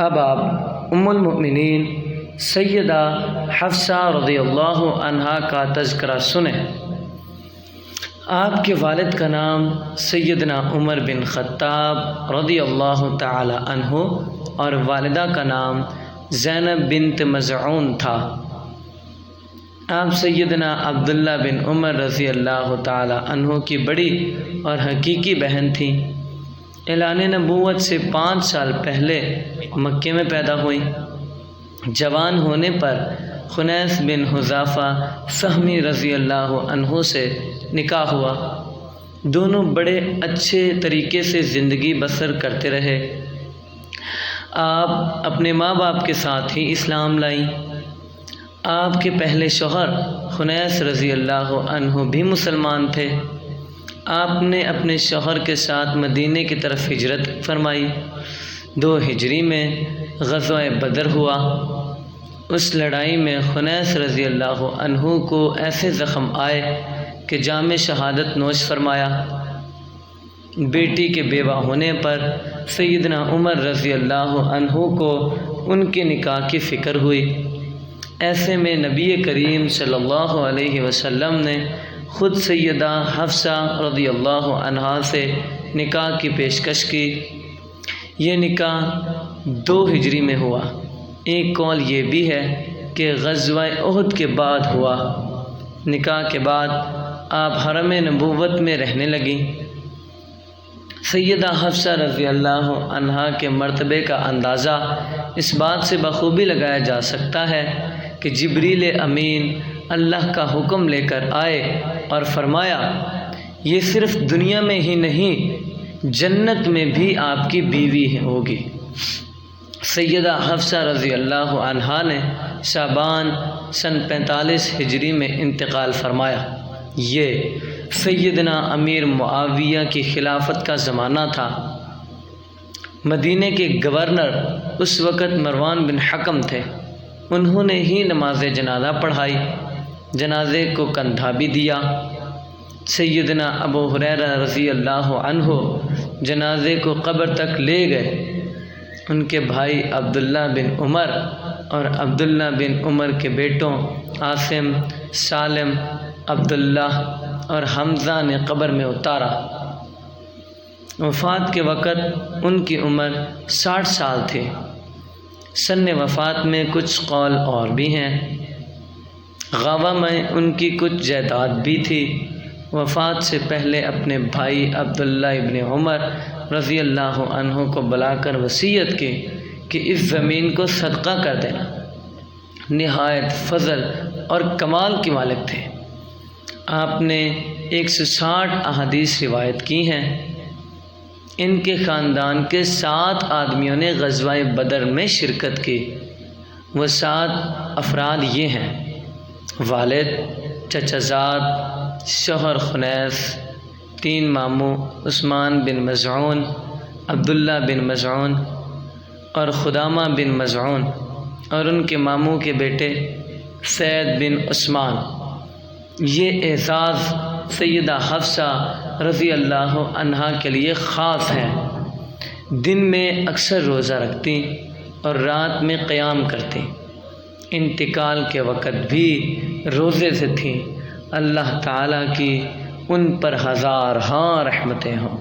اب آپ ام المؤمنین سیدہ حفصہ رضی اللہ عنہا کا تذکرہ سنیں۔ آپ کے والد کا نام سیدنا عمر بن خطاب رضی اللہ تعالی عنہ اور والدہ کا نام زینب بنت مزعون تھا۔ آپ سیدنا عبداللہ بن عمر رضی اللہ تعالی عنہ کی بڑی اور حقیقی بہن تھیں۔ اعلان نبوت سے 5 سال پہلے مکے میں پیدا ہوئیں۔ جوان ہونے پر خنیس بن حذافہ سہمی رضی اللہ عنہ سے نکاح ہوا۔ دونوں بڑے اچھے طریقے سے زندگی بسر کرتے رہے۔ آپ اپنے ماں باپ کے ساتھ ہی اسلام لائیں۔ آپ کے پہلے شوہر خنیس رضی اللہ عنہ بھی مسلمان تھے۔ آپ نے اپنے شوہر کے ساتھ مدینے کی طرف ہجرت فرمائی۔ 2 ہجری میں غزوہ بدر ہوا۔ اس لڑائی میں خنیس رضی اللہ عنہ کو ایسے زخم آئے کہ جام شہادت نوش فرمایا۔ بیٹی کے بیوہ ہونے پر سیدنا عمر رضی اللہ عنہ کو ان کے نکاح کی فکر ہوئی۔ ایسے میں نبی کریم صلی اللہ علیہ وسلم نے خود سیدہ حفصہ رضی اللہ عنہا سے نکاح کی پیشکش کی۔ یہ نکاح 2 ہجری میں ہوا۔ ایک قول یہ بھی ہے کہ غزوہ احد کے بعد ہوا۔ نکاح کے بعد آپ حرم نبوت میں رہنے لگیں۔ سیدہ حفصہ رضی اللہ عنہا کے مرتبے کا اندازہ اس بات سے بخوبی لگایا جا سکتا ہے کہ جبریل امین اللہ کا حکم لے کر آئے اور فرمایا، یہ صرف دنیا میں ہی نہیں جنت میں بھی آپ کی بیوی ہوگی۔ سیدہ حفصہ رضی اللہ عنہا نے شعبان سن 45 ہجری میں انتقال فرمایا۔ یہ سیدنا امیر معاویہ کی خلافت کا زمانہ تھا۔ مدینے کے گورنر اس وقت مروان بن حکم تھے۔ انہوں نے ہی نماز جنازہ پڑھائی، جنازے کو کندھا بھی دیا۔ سیدنا ابو ہریرہ رضی اللہ عنہ جنازے کو قبر تک لے گئے۔ ان کے بھائی عبداللہ بن عمر اور عبداللہ بن عمر کے بیٹوں عاصم، سالم، عبداللہ اور حمزہ نے قبر میں اتارا۔ وفات کے وقت ان کی عمر 60 سال تھی۔ سن وفات میں کچھ قول اور بھی ہیں۔ غابہ میں ان کی کچھ جائیداد بھی تھی۔ وفات سے پہلے اپنے بھائی عبداللہ ابن عمر رضی اللہ عنہ کو بلا کر وصیت کی کہ اس زمین کو صدقہ کر دینا۔ نہایت فضل اور کمال کے مالک تھے۔ آپ نے 160 احادیث روایت کی ہیں۔ ان کے خاندان کے 7 آدمیوں نے غزوہ بدر میں شرکت کی۔ وہ 7 افراد یہ ہیں: والد، چچا زاد، شوہر خنیس، 3 ماموں عثمان بن مزعون، عبداللہ بن مزعون اور خدامہ بن مزعون، اور ان کے ماموں کے بیٹے سید بن عثمان۔ یہ اعزاز سیدہ حفصہ رضی اللہ عنہا کے لیے خاص ہے۔ دن میں اکثر روزہ رکھتی اور رات میں قیام کرتی۔ انتقال کے وقت بھی روزے سے تھیں۔ اللہ تعالیٰ کی ان پر ہزارہا رحمتیں ہوں۔